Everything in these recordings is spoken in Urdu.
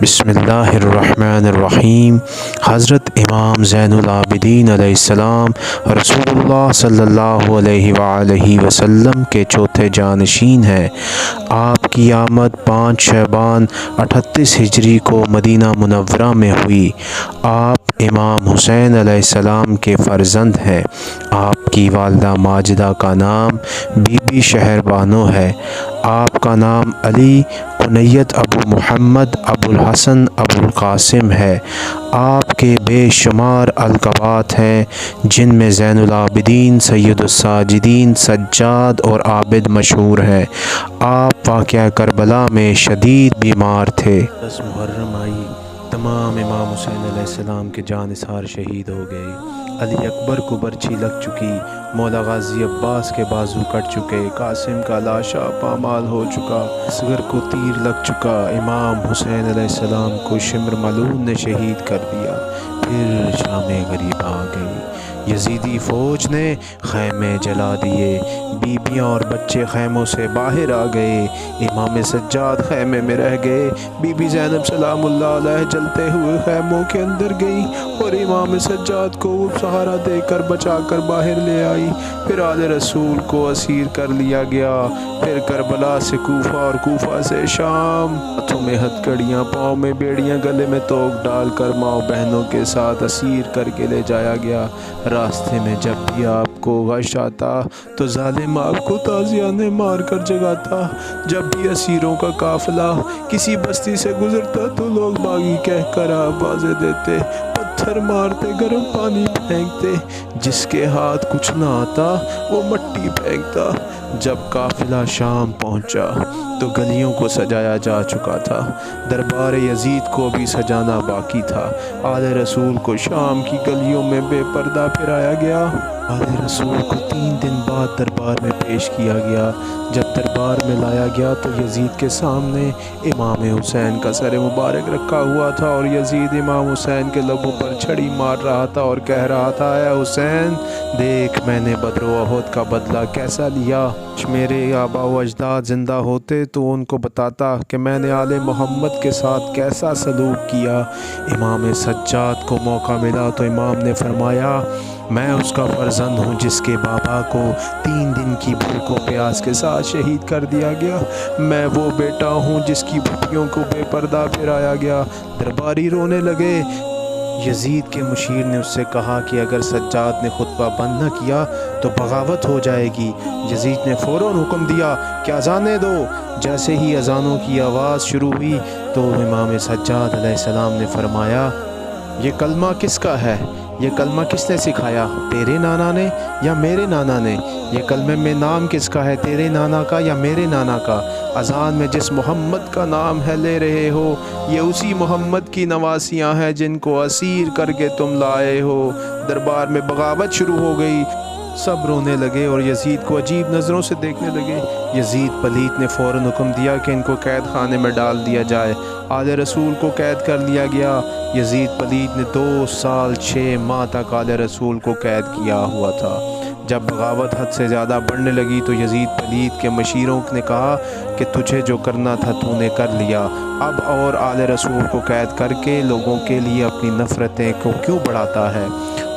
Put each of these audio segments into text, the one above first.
بسم اللہ الرحمن الرحیم۔ حضرت امام زین العابدین علیہ السلام رسول اللہ صلی اللہ علیہ وآلہ وسلم کے چوتھے جانشین ہیں۔ آپ کی آمد 5 شعبان 38 ہجری کو مدینہ منورہ میں ہوئی۔ آپ امام حسین علیہ السلام کے فرزند ہیں۔ آپ کی والدہ ماجدہ کا نام بی بی شہر بانو ہے۔ آپ کا نام علی کنیت ابو محمد ابو الحسن ابو القاسم ہے۔ آپ کے بے شمار القابات ہیں، جن میں زین العابدین، سید الساجدین، سجاد اور عابد مشہور ہیں۔ آپ واقعہ کربلا میں شدید بیمار تھے۔ 10 محرم آئی، تمام امام حسین علیہ السلام کے جانثار شہید ہو گئے۔ علی اکبر کو برچھی لگ چکی، مولا غازی عباس کے بازو کٹ چکے، قاسم کا لاشا پامال ہو چکا، اصغر کو تیر لگ چکا۔ امام حسین علیہ السلام کو شمر ملعون نے شہید کر دیا۔ پھر شام غریب آ گئی، یزیدی فوج نے خیمے جلا دیے، بیبیاں اور بچے خیموں سے باہر آ گئے۔ امام سجاد خیمے میں رہ گئے۔ بی بی زینب سلام اللہ علیہ جلتے ہوئے خیموں کے اندر گئی اور امام سجاد کو وہ سہارا دے کر بچا کر باہر لے آئی۔ پھر آل رسول کو اسیر کر لیا گیا۔ پھر کربلا سے کوفہ اور کوفہ سے شام، ہاتھوں میں ہتھکڑیاں، پاؤں میں بیڑیاں، گلے میں توک ڈال کر ماں بہنوں کے ساتھ اسیر کر کے لے جایا گیا۔ راستے میں جب بھی آپ کو غش آتا تو ظالم آپ کو تازیانے مار کر جگاتا۔ جب بھی اسیروں کا قافلہ کسی بستی سے گزرتا تو لوگ باغی کہہ کر آوازیں دیتے، پتھر مارتے، گرم پانی پھینکتے۔ جس کے ہاتھ کچھ نہ آتا وہ مٹی پھینکتا۔ جب قافلہ شام پہنچا تو گلیوں کو سجایا جا چکا تھا، دربار یزید کو بھی سجانا باقی تھا۔ آل رسول کو شام کی گلیوں میں بے پردہ پھرایا گیا۔ آل رسول کو 3 دن بعد دربار میں پیش کیا گیا۔ جب دربار میں لایا گیا تو یزید کے سامنے امام حسین کا سر مبارک رکھا ہوا تھا اور یزید امام حسین کے لبوں پر چھڑی مار رہا تھا اور کہہ رہا تھا، اے حسین دیکھ، میں نے بدر و احد کا بدلہ کیسا لیا۔ میرے آبا و اجداد زندہ ہوتے تو ان کو بتاتا کہ میں نے آل محمد کے ساتھ کیسا سلوک کیا۔ امام سجاد کو موقع ملا تو امام نے فرمایا، میں اس کا فرزند ہوں جس کے بابا کو 3 دن کی بھوک و پیاس کے ساتھ شہید کر دیا گیا۔ میں وہ بیٹا ہوں جس کی پھوپھیوں کو بے پردہ پھرایا گیا۔ درباری رونے لگے۔ یزید کے مشیر نے اس سے کہا کہ اگر سجاد نے خطبہ بند نہ کیا تو بغاوت ہو جائے گی۔ یزید نے فوراً حکم دیا کہ اذانیں دو۔ جیسے ہی اذانوں کی آواز شروع ہوئی تو امام سجاد علیہ السلام نے فرمایا، یہ کلمہ کس کا ہے؟ یہ کلمہ کس نے سکھایا، تیرے نانا نے یا میرے نانا نے؟ یہ کلمے میں نام کس کا ہے، تیرے نانا کا یا میرے نانا کا؟ اذان میں جس محمد کا نام ہے لے رہے ہو، یہ اسی محمد کی نواسیاں ہیں جن کو اسیر کر کے تم لائے ہو۔ دربار میں بغاوت شروع ہو گئی۔ سب رونے لگے اور یزید کو عجیب نظروں سے دیکھنے لگے۔ یزید پلیت نے فوراً حکم دیا کہ ان کو قید خانے میں ڈال دیا جائے۔ آل رسول کو قید کر لیا گیا۔ یزید پلیت نے 2 سال 6 ماہ تک آل رسول کو قید کیا ہوا تھا۔ جب بغاوت حد سے زیادہ بڑھنے لگی تو یزید پلیت کے مشیروں نے کہا کہ تجھے جو کرنا تھا تو نے کر لیا، اب اور آل رسول کو قید کر کے لوگوں کے لیے اپنی نفرتیں کو کیوں بڑھاتا ہے؟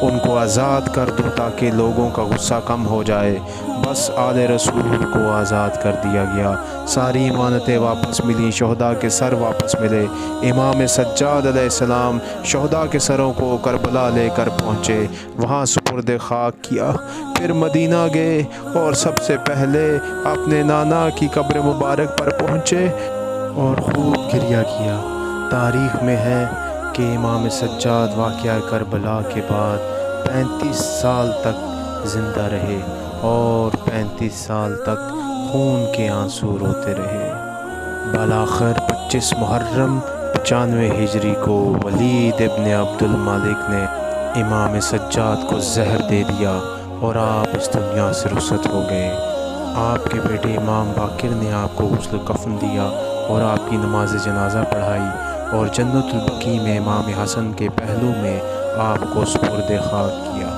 ان کو آزاد کر دو تاکہ لوگوں کا غصہ کم ہو جائے۔ بس آل رسول کو آزاد کر دیا گیا۔ ساری امانتیں واپس ملیں، شہداء کے سر واپس ملے۔ امام سجاد علیہ السلام شہداء کے سروں کو کربلا لے کر پہنچے، وہاں سپرد خاک کیا۔ پھر مدینہ گئے اور سب سے پہلے اپنے نانا کی قبر مبارک پر پہنچے اور خوب گریہ کیا۔ تاریخ میں ہے کہ امام سجاد واقعہ کربلا کے بعد 35 سال تک زندہ رہے اور 35 سال تک خون کے آنسو روتے رہے۔ بالآخر 25 محرم 95 ہجری کو ولید ابن عبد الملک نے امام سجاد کو زہر دے دیا اور آپ اس دنیا سے رخصت ہو گئے۔ آپ کے بیٹے امام باقر نے آپ کو غسل کفن دیا اور آپ کی نماز جنازہ پڑھائی اور جنت البقیع میں امام حسن کے پہلو میں آپ کو سپرد خاک کیا۔